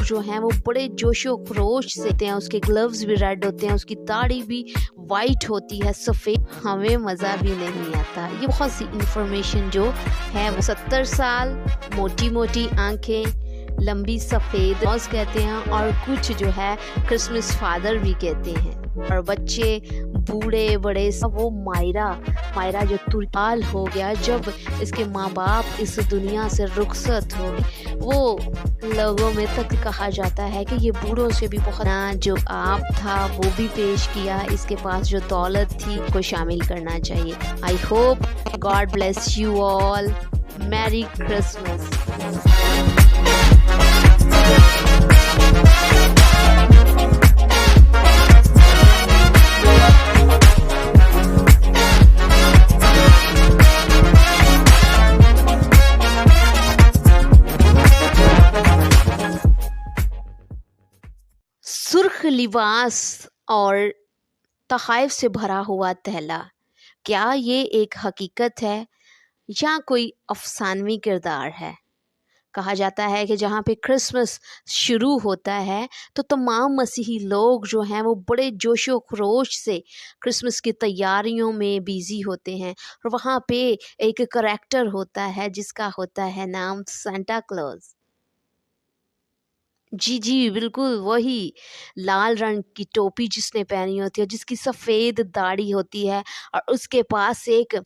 जो हैं वो बड़े जोशो खरोश से होते हैं, उसके ग्लव्स भी रेड होते हैं, उसकी दाढ़ी भी वाइट होती है, सफ़ेद, हमें मज़ा भी नहीं आता। ये बहुत सी इंफॉर्मेशन जो है वो 70 साल, मोटी मोटी आंखें, लंबी सफ़ेद नोज़ कहते हैं, और कुछ जो है क्रिसमस फादर भी कहते हैं। और बच्चे बूढ़े बड़े सब, वो मायरा जो तुर्काल हो गया जब इसके माँ बाप इस दुनिया से रुखसत हो गए, वो लोगों में तक कहा जाता है कि ये बूढ़ों से भी बहुत जो आप था वो भी पेश किया, इसके पास जो दौलत थी को शामिल करना चाहिए। I hope God bless you all, merry Christmas. सुर्ख लिबास और तहाइफ से भरा हुआ थैला, क्या ये एक हकीकत है या कोई अफसानवी किरदार है? कहा जाता है कि जहाँ पे क्रिसमस शुरू होता है तो तमाम मसीही लोग जो हैं वो बड़े जोशो खरोश से क्रिसमस की तैयारियों में बिज़ी होते हैं, और वहाँ पे एक करैक्टर होता है जिसका होता है नाम सेंटा क्लॉज। जी बिल्कुल वही, लाल रंग की टोपी जिसने पहनी होती है, जिसकी सफ़ेद दाढ़ी होती है, और उसके पास एक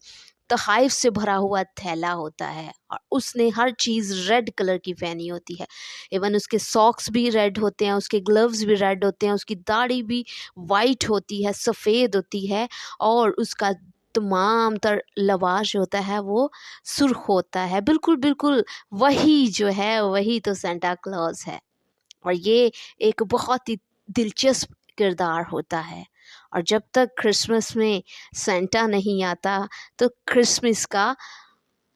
तहाइफ से भरा हुआ थैला होता है, और उसने हर चीज़ रेड कलर की पहनी होती है। इवन उसके सॉक्स भी रेड होते हैं, उसके ग्लव्स भी रेड होते हैं, उसकी दाढ़ी भी वाइट होती है, सफ़ेद होती है, और उसका तमाम तर लिबास होता है वो सुर्ख होता है। बिल्कुल वही जो है वही तो सेंटा क्लॉज है। और ये एक बहुत ही दिलचस्प किरदार होता है, और जब तक क्रिसमस में सेंटा नहीं आता तो क्रिसमस का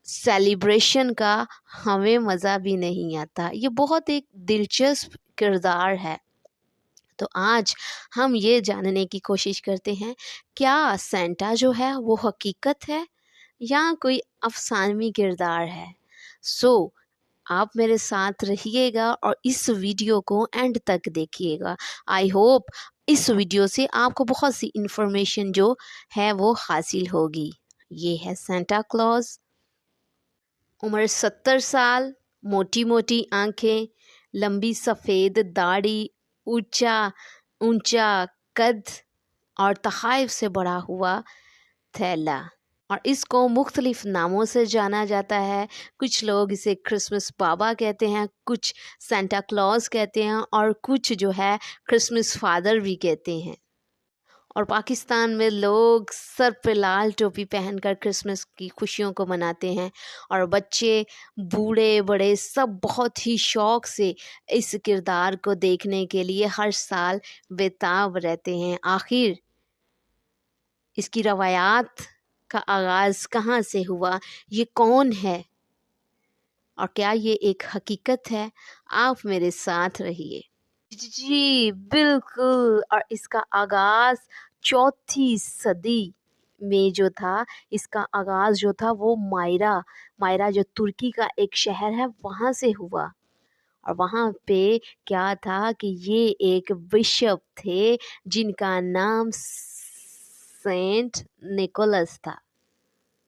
सेलिब्रेशन का हमें मज़ा भी नहीं आता। ये बहुत एक दिलचस्प किरदार है। तो आज हम ये जानने की कोशिश करते हैं, क्या सेंटा जो है वो हकीकत है या कोई अफसानवी किरदार है। आप मेरे साथ रहिएगा और इस वीडियो को एंड तक देखिएगा। आई होप इस वीडियो से आपको बहुत सी इंफॉर्मेशन जो है वो हासिल होगी। ये है सेंटा क्लॉज, उम्र 70 साल, मोटी मोटी आंखें, लंबी सफ़ेद दाढ़ी, ऊंचा कद और तहाइफ से बड़ा हुआ थैला, और इसको मुख्तलिफ नामों से जाना जाता है। कुछ लोग इसे क्रिसमस बाबा कहते हैं, कुछ सेंटा क्लॉज कहते हैं, और कुछ जो है क्रिसमस फादर भी कहते हैं। और पाकिस्तान में लोग सर पे लाल टोपी पहनकर क्रिसमस की खुशियों को मनाते हैं, और बच्चे बूढ़े बड़े सब बहुत ही शौक़ से इस किरदार को देखने के लिए हर साल बेताब रहते हैं। आखिर इसकी रवायात का आगाज़ कहाँ से हुआ, ये कौन है, और क्या ये एक हकीकत है? आप मेरे साथ रहिए। जी बिल्कुल, और इसका आगाज़ 4वीं सदी में जो था, इसका आगाज़ जो था वो मायरा जो तुर्की का एक शहर है वहाँ से हुआ। और वहाँ पे क्या था कि ये एक बिशप थे जिनका नाम सेंट निकोलस था।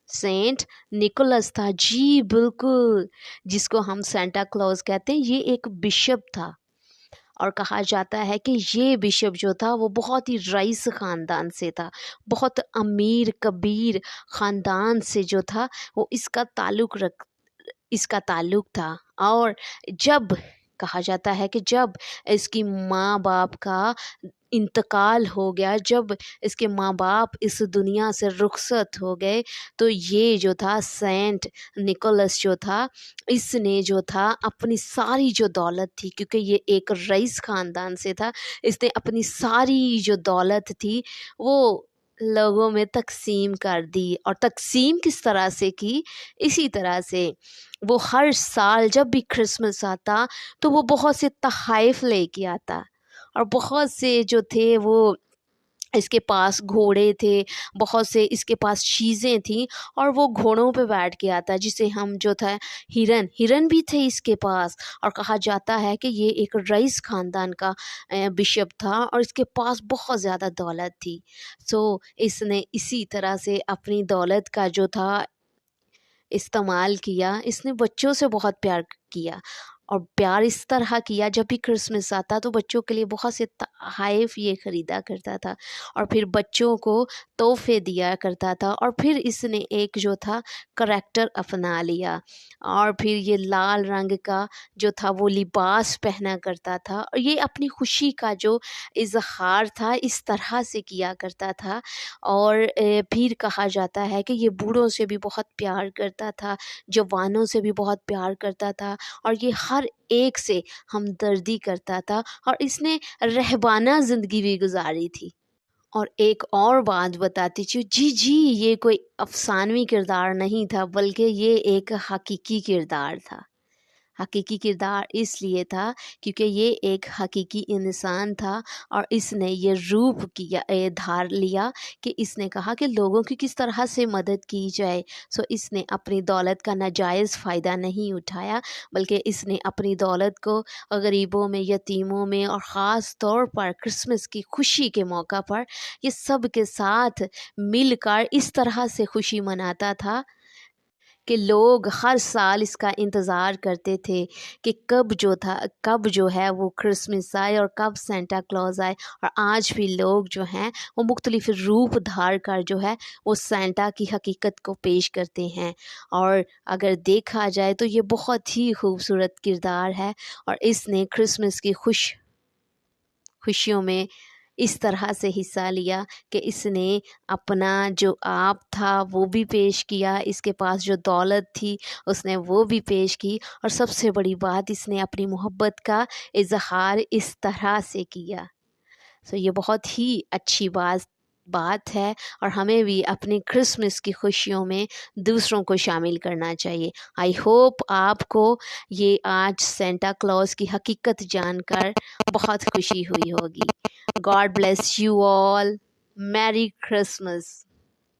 जी बिल्कुल, जिसको हम सेंटा क्लॉज कहते हैं, ये एक बिशप था। और कहा जाता है कि ये बिशप जो था वो बहुत ही रईस ख़ानदान से था, बहुत अमीर कबीर ख़ानदान से जो था वो इसका ताल्लुक़ था। और जब कहा जाता है कि जब इसकी माँ बाप का इंतकाल हो गया, जब इसके माँ बाप इस दुनिया से रुखसत हो गए, तो ये जो था सेंट निकोलस जो था, इसने जो था अपनी सारी जो दौलत थी, क्योंकि ये एक रईस ख़ानदान से था, इसने अपनी सारी जो दौलत थी वो लोगों में तकसीम कर दी। और तकसीम किस तरह से की? इसी तरह से वो हर साल जब भी क्रिसमस आता तो वो बहुत से तहाइफ लेके आता, और बहुत से जो थे वो اس کے پاس گھوڑے تھے، بہت سے اس کے پاس چیزیں تھیں، اور وہ گھوڑوں پہ بیٹھ کے آتا، جسے ہم جو تھا ہرن بھی تھے اس کے پاس، اور کہا جاتا ہے کہ یہ ایک رئیس خاندان کا بشپ تھا، اور اس کے پاس بہت زیادہ دولت تھی۔ سو اس نے اسی طرح سے اپنی دولت کا جو تھا استعمال کیا۔ اس نے بچوں سے بہت پیار کیا، اور پیار اس طرح کیا، جب بھی کرسمس آتا تو بچوں کے لیے بہت سے تحائف یہ خریدا کرتا تھا، اور پھر بچوں کو تحفے دیا کرتا تھا، اور پھر اس نے ایک جو تھا کریکٹر اپنا لیا، اور پھر یہ لال رنگ کا جو تھا وہ لباس پہنا کرتا تھا، اور یہ اپنی خوشی کا جو اظہار تھا اس طرح سے کیا کرتا تھا۔ اور پھر کہا جاتا ہے کہ یہ بوڑھوں سے بھی بہت پیار کرتا تھا، جوانوں سے بھی بہت پیار کرتا تھا، اور یہ ہر ایک سے ہمدردی کرتا تھا، اور اس نے رہبانہ زندگی بھی گزاری تھی۔ اور ایک اور بات بتاتی چوں، جی یہ کوئی افسانوی کردار نہیں تھا، بلکہ یہ ایک حقیقی کردار تھا۔ حقیقی کردار اس لیے تھا کیونکہ یہ ایک حقیقی انسان تھا، اور اس نے یہ روپ کیا دھار لیا کہ اس نے کہا کہ لوگوں کی کس طرح سے مدد کی جائے۔ سو اس نے اپنی دولت کا ناجائز فائدہ نہیں اٹھایا، بلکہ اس نے اپنی دولت کو غریبوں میں، یتیموں میں، اور خاص طور پر کرسمس کی خوشی کے موقع پر یہ سب کے ساتھ مل کر اس طرح سے خوشی مناتا تھا کہ لوگ ہر سال اس کا انتظار کرتے تھے کہ کب جو ہے وہ کرسمس آئے، اور کب سینٹا کلوز آئے۔ اور آج بھی لوگ جو ہیں وہ مختلف روپ دھار کر جو ہے وہ سینٹا کی حقیقت کو پیش کرتے ہیں، اور اگر دیکھا جائے تو یہ بہت ہی خوبصورت کردار ہے، اور اس نے کرسمس کی خوشیوں میں اس طرح سے حصہ لیا کہ اس نے اپنا جو آپ تھا وہ بھی پیش کیا، اس کے پاس جو دولت تھی اس نے وہ بھی پیش کی، اور سب سے بڑی بات اس نے اپنی محبت کا اظہار اس طرح سے کیا۔ یہ بہت ہی اچھی بات ہے، اور ہمیں بھی اپنی کرسمس کی خوشیوں میں دوسروں کو شامل کرنا چاہیے۔ آئی ہوپ آپ کو یہ آج سینٹا کلوز کی حقیقت جان کر بہت خوشی ہوئی ہوگی۔ God bless you all. میری کرسمس۔